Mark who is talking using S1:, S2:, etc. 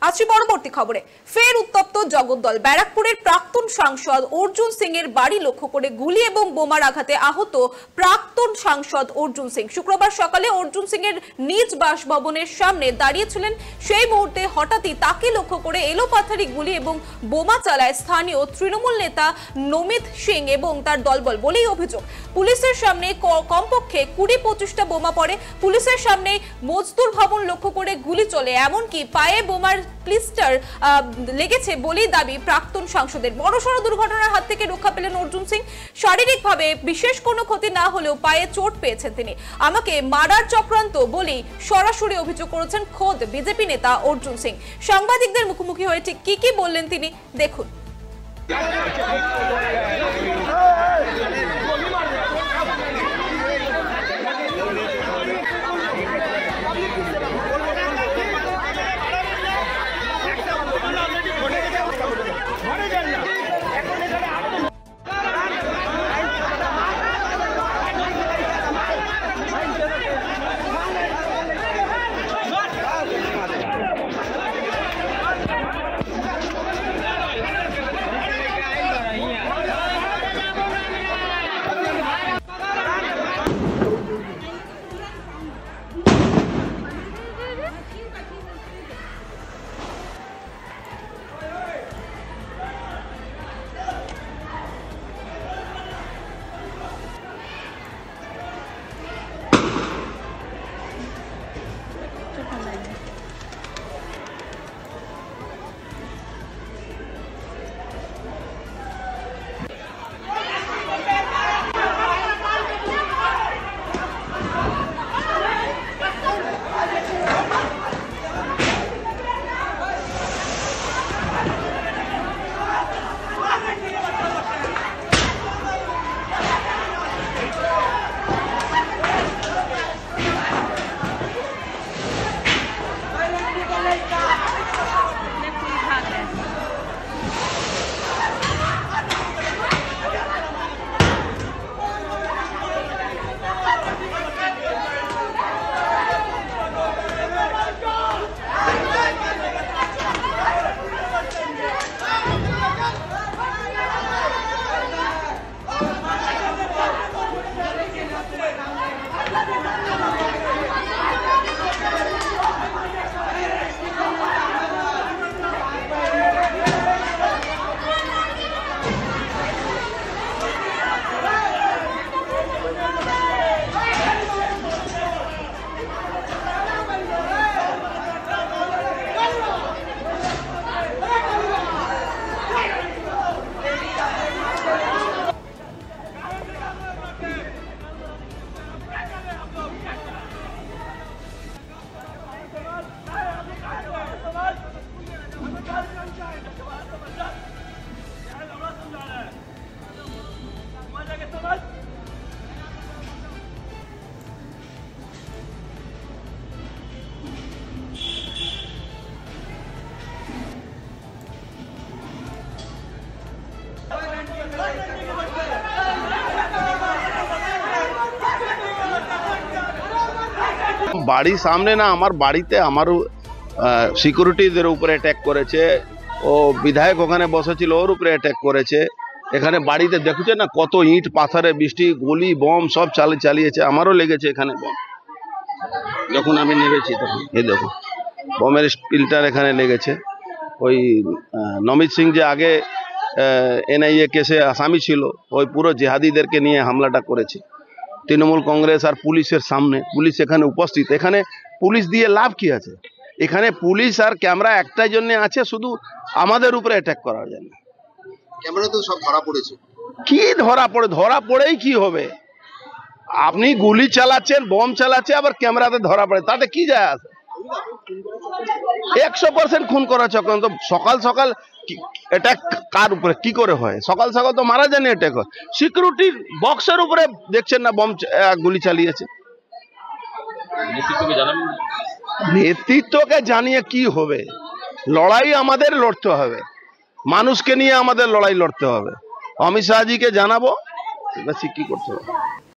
S1: আসছি পরবর্তী খবরে। ফের উত্তপ্ত জগদ্দল। ব্যারাকপুরের প্রাক্তন সাংসদ অর্জুন সিং এর বাড়ি লক্ষ্য করে গুলি এবং বোমার আঘাতে আহত প্রাক্তন সাংসদ অর্জুন সিং। শুক্রবার সকালে অর্জুন সিং এর নিজ বাসভবনের সামনে দাঁড়িয়েছিলেন। সেই মুহূর্তে হঠাৎই তাকে লক্ষ্য করে এলোপাথারি গুলি এবং বোমা চালায় স্থানীয় তৃণমূল নেতা নমিত সিং এবং তার দলবল বলেই অভিযোগ। পুলিশের সামনে কমপক্ষে 20-25টা বোমা পড়ে। পুলিশের সামনে মজদুর ভবন লক্ষ্য করে গুলি চলে, এমনকি পায়ে বোমার প্লিস্টার লেগেছে বলেই দাবি প্রাক্তন সাংসদের। বড়সড় দুর্ঘটনার হাত থেকে রক্ষা পেলেন অর্জুন সিং। শারীরিকভাবে বিশেষ কোনো ক্ষতি না হলেও পায়ে চোট পেয়েছেন তিনি। আমাকে মারার চক্রান্ত বলেই সরাসরি অভিযোগ করেছেন খোদ বিজেপি নেতা অর্জুন সিং। সাংবাদিকদের মুখোমুখি হয়ে ঠিক কি বললেন তিনি দেখুন।
S2: বাড়ির সামনে না, আমার বাড়িতে আমার সিকিউরিটিদের উপরে অ্যাটাক করেছে। ও বিধায়ক ওখানে বসেছিল, ওর উপরে অ্যাটাক করেছে। এখানে বাড়িতে দেখছেন না কত ইট পাথরে বৃষ্টি, গুলি বম সব চালিয়েছে। আমারও লেগেছে এখানে বম, যখন আমি নেমেছি তখন এই দেখো বমের স্পিলটার এখানে লেগেছে। ওই নমিত সিং যে আগে এনআইএ কেসে আসামি ছিল, ওই পুরো জেহাদিদেরকে নিয়ে হামলাটা করেছে। তৃণমূল কংগ্রেস আর পুলিশের সামনে, পুলিশ এখানে উপস্থিত। এখানে পুলিশ দিয়ে লাভ কি আছে? এখানে পুলিশ আর ক্যামেরা একটাই জন্য আছে, শুধু আমাদের উপরে অ্যাটাক করার জন্য।
S3: ক্যামেরা তো সব ধরা পড়েছে।
S2: কি ধরা পড়েই কি হবে? আপনি গুলি চালাচ্ছেন, বোম চালাচ্ছে, আবার ক্যামেরাতে ধরা পড়ে, তাতে কি যায় আসে? 100% খুন করা চক্রান্ত। সকাল সকাল এটা কার উপরে কি করে হয়? সকাল সকাল তো মারা যায়নি, অ্যাটাক হয়। সিকিউরিটির বক্সের উপরে দেখছেন না বম গুলি চালিয়েছে। নেতৃত্বকে জানিয়ে কি হবে? লড়াই আমাদের লড়তে হবে, মানুষকে নিয়ে আমাদের লড়াই লড়তে হবে। অমিত শাহজিকে জানাবো, কি করতে হবে।